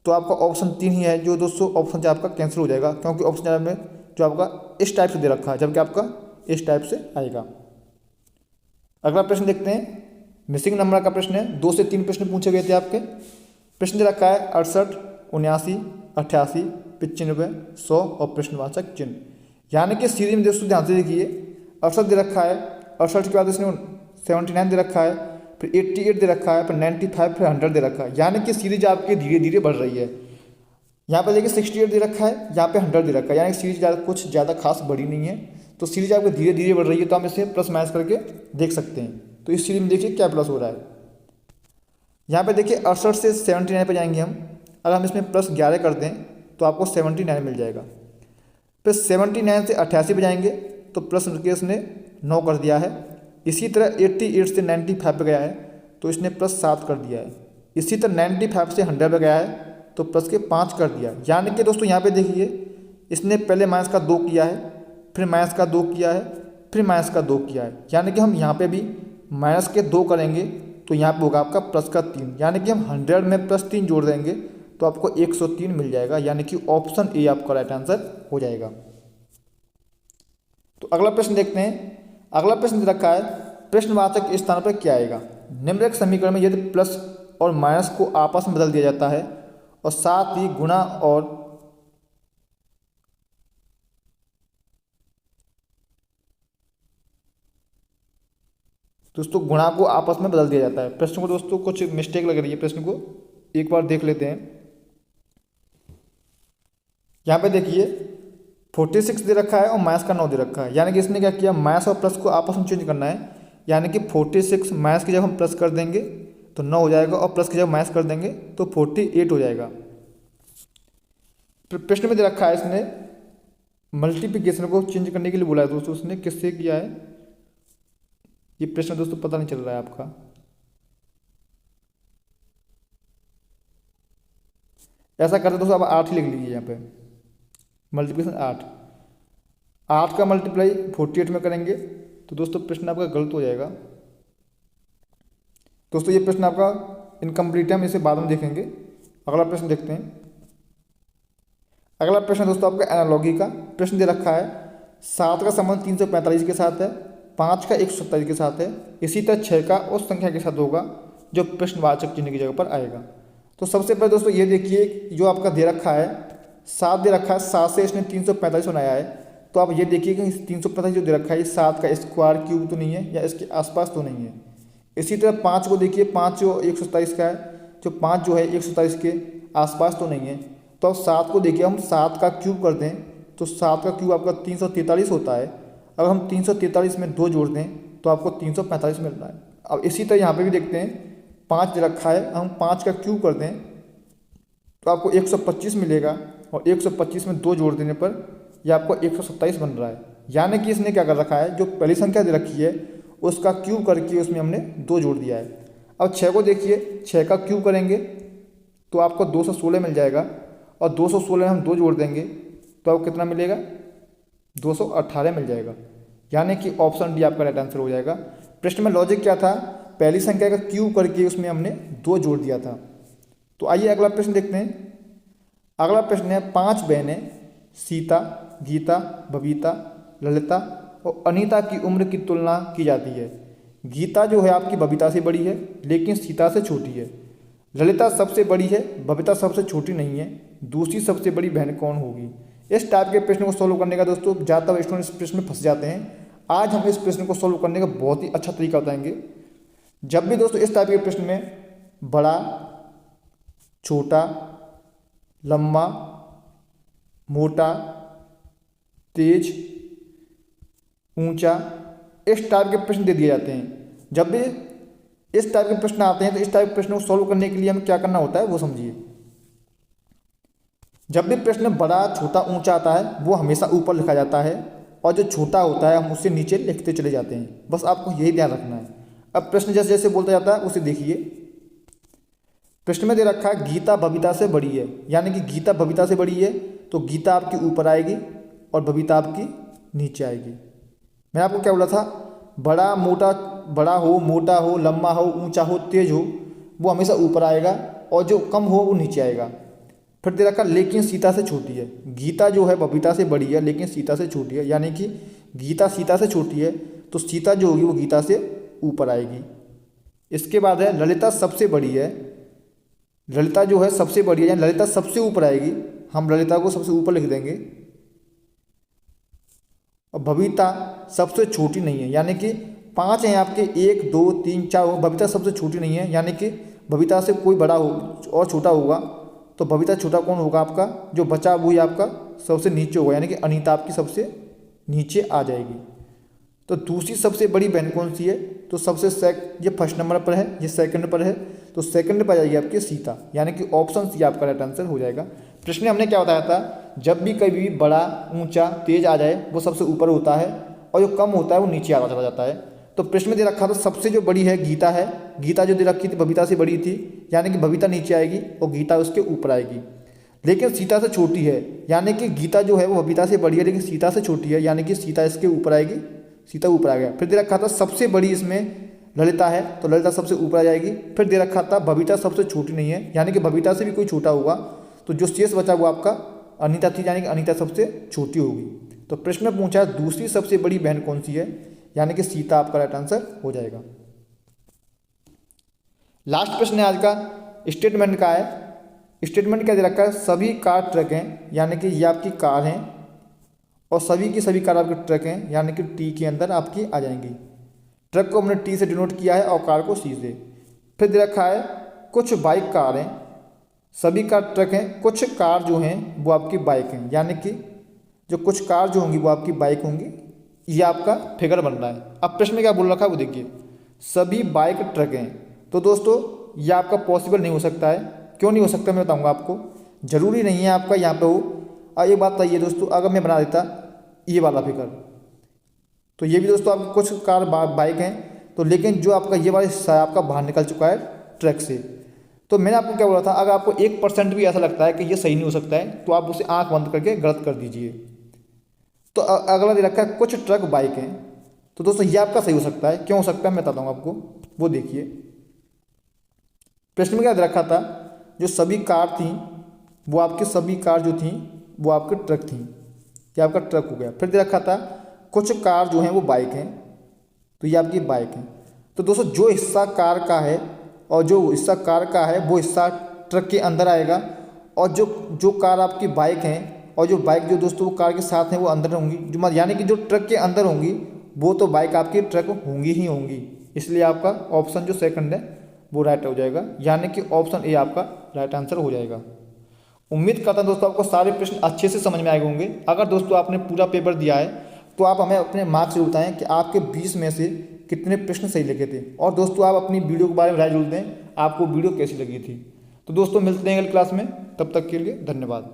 तो आपका ऑप्शन 3 ही है जो दोस्तों ऑप्शन 4 आपका कैंसिल हो जाएगा, क्योंकि ऑप्शन 4 में जो आपका इस टाइप से दे रखा है, जबकि आपका इस टाइप से आएगा। अगला प्रश्न देखते हैं, मिसिंग नंबर का प्रश्न है। 2 से 3 प्रश्न पूछे गए थे आपके। प्रश्न दे रखा है 68, 79, 88, 95, 100 और प्रश्नवाचक चिन्ह। यानी कि सीरीज में दोस्तों ध्यान से देखिए, 68 दे रखा है, 68 के बाद इसने 79 दे रखा है, फिर 88 दे रखा है, फिर 95, फिर 100 दे रखा है। यानी कि सीरीज आपकी धीरे धीरे बढ़ रही है। यहाँ पे देखिए 68 दे रखा है, यहाँ पे 100 दे रखा है, यानी कि सीरीज कुछ ज़्यादा खास बड़ी नहीं है। तो सीरीज आपकी धीरे धीरे बढ़ रही है, तो हम इसे प्लस माइनस करके देख सकते हैं। तो इस सीरीज में देखिए क्या प्लस हो रहा है। यहाँ पे देखिए 68 से 79 पे जाएंगे हम, अगर हम इसमें प्लस 11 कर दें तो आपको 79 मिल जाएगा। फिर 79 से 88 पे जाएंगे तो प्लस के इसने 9 कर दिया है। इसी तरह 88 से 95 पे गया है तो इसने प्लस 7 कर दिया है। इसी तरह 95 से 100 पे गया है तो प्लस के 5 कर दिया। यानी कि दोस्तों यहाँ पे देखिए, इसने पहले माइनस का 2 किया है, फिर माइनस का 2 किया है, फिर माइनस का 2 किया है। यानी कि हम यहाँ पे भी माइनस के 2 करेंगे तो यहाँ पे होगा आपका प्लस का 3। यानी कि हम 100 में प्लस 3 जोड़ देंगे तो आपको 103 मिल जाएगा। यानी कि ऑप्शन ए आपका राइट आंसर हो जाएगा। तो अगला प्रश्न देखते हैं। अगला प्रश्न दे रखा है, प्रश्नवाचक के स्थान पर क्या आएगा। निम्नलिखित समीकरण में यदि प्लस और माइनस को आपस में बदल दिया जाता है और साथ ही गुणा और दोस्तों गुणा को आपस में बदल दिया जाता है। प्रश्न को दोस्तों कुछ मिस्टेक लग रही है, प्रश्न को एक बार देख लेते हैं। यहाँ पे देखिए 46 दे रखा है और माइनस का 9 दे रखा है। यानी कि इसने क्या किया, माइनस और प्लस को आपस में चेंज करना है। यानी कि 46 माइनस की जब हम प्लस कर देंगे तो 9 हो जाएगा और प्लस की जब माइनस कर देंगे तो 48 हो जाएगा। प्रश्न में दे रखा है, इसने मल्टीप्लिकेशन को चेंज करने के लिए बोला है दोस्तों, उसने किससे किया है ये प्रश्न दोस्तों पता नहीं चल रहा है आपका। ऐसा करते दोस्तों आप 8 ही लिख लीजिए। यहाँ पे मल्टीप्लिकेशन 8 का मल्टीप्लाई 48 में करेंगे तो दोस्तों प्रश्न आपका गलत हो जाएगा। दोस्तों ये प्रश्न आपका इनकम्प्लीट है, हम इसे बाद में देखेंगे। अगला प्रश्न देखते हैं। अगला प्रश्न दोस्तों आपका एनालॉगी का प्रश्न दे रखा है। 7 का संबंध 345 के साथ है, 5 का 127 के साथ है, इसी तरह 6 का उस संख्या के साथ होगा जो प्रश्नवाचक चिन्ह की जगह पर आएगा। तो सबसे पहले दोस्तों ये देखिए, जो आपका दे रखा है 7 दे रखा है, 7 से इसने 345 बनाया है। तो आप ये देखिए कि 345 जो दे रखा है ये 7 का स्क्वायर क्यूब तो नहीं है, या इसके आसपास तो नहीं है। इसी तरह 5 को देखिए, 5 जो 127 का है, जो 5 जो है 127 के आसपास तो नहीं है। तो अब 7 को देखिए, हम 7 का क्यूब करते हैं तो 7 का क्यूब आपका 343 होता है। अगर हम 343 में 2 जोड़ते हैं तो आपको 345 मिल रहा है। अब इसी तरह यहाँ पे भी देखते हैं, 5 दे रखा है, हम 5 का क्यूब करते हैं तो आपको 125 मिलेगा, और 125 में 2 जोड़ देने पर यह आपको 127 बन रहा है। यानी कि इसने क्या कर रखा है, जो पहली संख्या दे रखी है उसका क्यूब करके उसमें हमने 2 जोड़ दिया है। अब 6 को देखिए, 6 का क्यूब करेंगे तो आपको 216 मिल जाएगा, और 216 में हम 2 जोड़ देंगे तो आपको कितना मिलेगा, 218 मिल जाएगा। यानी कि ऑप्शन डी आपका राइट आंसर हो जाएगा। प्रश्न में लॉजिक क्या था, पहली संख्या का क्यूब करके उसमें हमने 2 जोड़ दिया था। तो आइए अगला प्रश्न देखते हैं। अगला प्रश्न है, 5 बहनें सीता, गीता, बबीता, ललिता और अनीता की उम्र की तुलना की जाती है। गीता जो है आपकी बबीता से बड़ी है लेकिन सीता से छोटी है। ललिता सबसे बड़ी है, बबीता सबसे छोटी नहीं है। दूसरी सबसे बड़ी बहन कौन होगी? इस टाइप के प्रश्न को सॉल्व करने का दोस्तों ज़्यादातर स्टूडेंट इस प्रश्न में फंस जाते हैं। आज हम इस प्रश्न को सॉल्व करने का बहुत ही अच्छा तरीका बताएंगे। जब भी दोस्तों इस टाइप के प्रश्न में बड़ा, छोटा, लंबा, मोटा, तेज, ऊंचा, इस टाइप के प्रश्न दे दिए जाते हैं। जब भी इस टाइप के प्रश्न आते हैं तो इस टाइप के प्रश्न को सॉल्व करने के लिए हमें क्या करना होता है वो समझिए। जब भी प्रश्न बड़ा, छोटा, ऊंचा आता है वो हमेशा ऊपर लिखा जाता है, और जो छोटा होता है हम उससे नीचे लिखते चले जाते हैं। बस आपको यही ध्यान रखना है। अब प्रश्न जैसे जैसे बोलता जाता है उसे देखिए। प्रश्न में दे रखा है गीता बबीता से बड़ी है, यानी कि गीता बबीता से बड़ी है तो गीता आपकी ऊपर आएगी और बबीता आपकी नीचे आएगी। मैं आपको क्या बोला था, बड़ा मोटा, बड़ा हो, मोटा हो, लंबा हो, ऊंचा हो, तेज हो, वो हमेशा ऊपर आएगा, और जो कम हो वो नीचे आएगा। फिर दे रखा लेकिन सीता से छोटी है। गीता जो है बबीता से बड़ी है लेकिन सीता से छोटी है, यानी कि गीता सीता से छोटी है तो सीता जो होगी वो गीता से ऊपर आएगी। इसके बाद है ललिता सबसे बड़ी है। ललिता जो है सबसे बड़ी है, यानी ललिता सबसे ऊपर आएगी, हम ललिता को सबसे ऊपर लिख देंगे। और बबीता सबसे छोटी नहीं है, यानी कि 5 हैं आपके, 1 2 3 4, बबीता सबसे छोटी नहीं है, यानी कि बबीता से कोई बड़ा हो और छोटा होगा तो बबीता छोटा कौन होगा आपका, जो बचा वही आपका सबसे नीचे होगा, यानी कि अनीता आपकी सबसे नीचे आ जाएगी। तो दूसरी सबसे बड़ी बहन कौन सी है, तो ये फर्स्ट नंबर पर है, ये सेकंड पर है, तो सेकंड पर आ जाएगी आपकी सीता, यानी कि ऑप्शन सी आपका राइट आंसर हो जाएगा। प्रश्न में हमने क्या बताया था, जब भी कभी बड़ा, ऊंचा, तेज आ जाए वो सबसे ऊपर होता है, और जो कम होता है वो नीचे आता चला जाता है। तो प्रश्न में दे रखा था सबसे जो बड़ी है गीता है, गीता जो दे रखी थी बबीता से बड़ी थी, यानी कि बबीता नीचे आएगी और गीता उसके ऊपर आएगी। लेकिन सीता से छोटी है, यानी कि गीता जो है वो बबीता से बड़ी है लेकिन सीता से छोटी है, यानी कि सीता इसके ऊपर आएगी, सीता ऊपर आ गया। फिर दे रखा था सबसे बड़ी इसमें ललिता है तो ललिता सबसे ऊपर आ जाएगी। फिर दे रखा था बबीता सबसे छोटी नहीं है, यानी कि बबीता से भी कोई छोटा होगा, तो जो शेष बचा वो आपका अनीता थी, यानी कि अनीता सबसे छोटी होगी। तो प्रश्न में पूछा दूसरी सबसे बड़ी बहन कौन सी है, यानी कि सीता आपका राइट आंसर हो जाएगा। लास्ट प्रश्न है आज का, स्टेटमेंट का है। स्टेटमेंट क्या दे रखा है, सभी कार ट्रक हैं, यानी कि ये आपकी कार हैं, और सभी की सभी कार आपके ट्रक हैं, यानी कि टी के अंदर आपकी आ जाएंगी। ट्रक को हमने टी से डिनोट किया है और कार को सी से। फिर दे रखा है कुछ बाइक कार हैं, सभी कार ट्रक हैं, कुछ कार जो हैं वो आपकी बाइक हैं, यानी कि जो कुछ कार जो होंगी वो आपकी बाइक होंगी। ये आपका फिगर बन रहा है। अब प्रश्न में क्या बोल रखा है वो देखिए, सभी बाइक ट्रक हैं। तो दोस्तों ये आपका पॉसिबल नहीं हो सकता है। क्यों नहीं हो सकता मैं बताऊंगा आपको। ज़रूरी नहीं है आपका यहाँ पे हो। ये बात बताइए दोस्तों, अगर मैं बना देता ये वाला फिगर, तो ये भी दोस्तों आपकी कुछ कार बाइक हैं, तो लेकिन जो आपका ये वाला हिस्सा है आपका बाहर निकल चुका है ट्रक से। तो मैंने आपको क्या बोला था, अगर आपको 1% भी ऐसा लगता है कि ये सही नहीं हो सकता है तो आप उसे आँख बंद करके गलत कर दीजिए। तो अगला दे रखा है कुछ ट्रक बाइक हैं, तो दोस्तों ये आपका सही हो सकता है। क्यों हो सकता है मैं बताता हूँ आपको, वो देखिए। प्रश्न में क्या रखा था, जो सभी कार थी वो आपकी सभी कार जो थी वो आपके ट्रक थी, ये आपका ट्रक हो गया। फिर दे रखा था कुछ कार जो हैं वो बाइक हैं, तो ये आपकी बाइक है। तो दोस्तों जो हिस्सा कार का है और जो हिस्सा कार का है वो हिस्सा ट्रक के अंदर आएगा, और जो जो कार आपकी बाइक है और जो बाइक जो दोस्तों वो कार के साथ हैं वो अंदर होंगी, जो यानी कि जो ट्रक के अंदर होंगी वो तो बाइक आपकी ट्रक होंगी ही होंगी। इसलिए आपका ऑप्शन जो सेकंड है वो राइट हो जाएगा, यानी कि ऑप्शन ए आपका राइट आंसर हो जाएगा। उम्मीद करता हूं दोस्तों आपको सारे प्रश्न अच्छे से समझ में आए होंगे। अगर दोस्तों आपने पूरा पेपर दिया है तो आप हमें अपने मार्क्स जरूर बताएं कि आपके 20 में से कितने प्रश्न सही लिखे थे। और दोस्तों आप अपनी वीडियो के बारे में राय जरूर दें, आपको वीडियो कैसी लगी थी। तो दोस्तों मिलते हैं अगली क्लास में, तब तक के लिए धन्यवाद।